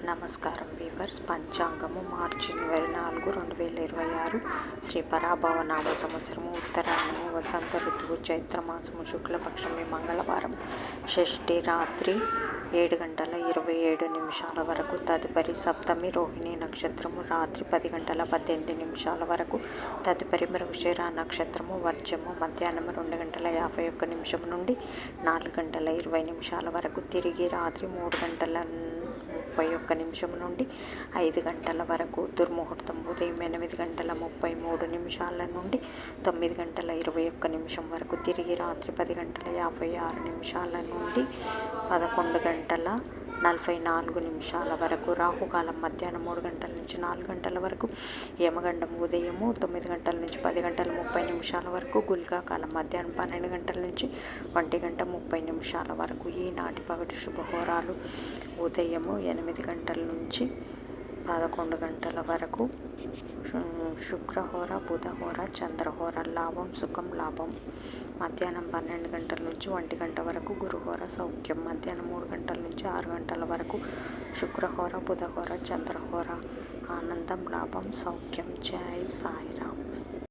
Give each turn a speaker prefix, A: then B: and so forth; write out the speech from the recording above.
A: నమస్కారం వీవర్స్. పంచాంగము మార్చి 24, 2026 శ్రీ పరాభవనామ సంవత్సరము, ఉత్తరాయణము, వసంత ఋతువు, చైత్రమాసము, శుక్లపక్షమి, మంగళవారం, షష్ఠి రాత్రి 7:27 వరకు, తదుపరి సప్తమి రోహిణి నక్షత్రము రాత్రి 10:18 వరకు, తదుపరి మృగశిర నక్షత్రము వర్జము మధ్యాహ్నం 2:51 నుండి 4:20 వరకు, తిరిగి రాత్రి 3:31 నుండి 5 గంటల వరకు, దుర్ముహూర్తం ఉదయం 8:33 నుండి 9:21 వరకు, తిరిగి రాత్రి 10:56 నుండి 11:44 వరకు, రాహుకాలం మధ్యాహ్నం 3 గంటల నుంచి 4 గంటల వరకు, యమగండం ఉదయము 9 గంటల నుంచి 10:30 వరకు, గుళికా కాలం మధ్యాహ్నం 12 గంటల నుంచి 1:30 వరకు. ఈనాటి పగటి శుభహోరాలు ఉదయము 8 గంటల నుంచి 11 గంటల వరకు, శుక్రహోర, బుధహోర, చంద్రహోర, లాభం సుఖం లాభం మధ్యాహ్నం 12 గంటల నుంచి 1 గంట వరకు, గురుహోర సౌఖ్యం మధ్యాహ్నం 3 గంటల నుంచి 6 గంటల వరకు, శుక్రహోర, బుధహోర, చంద్రహోర ఆనందం లాభం సౌఖ్యం. జై సాయిరామ్.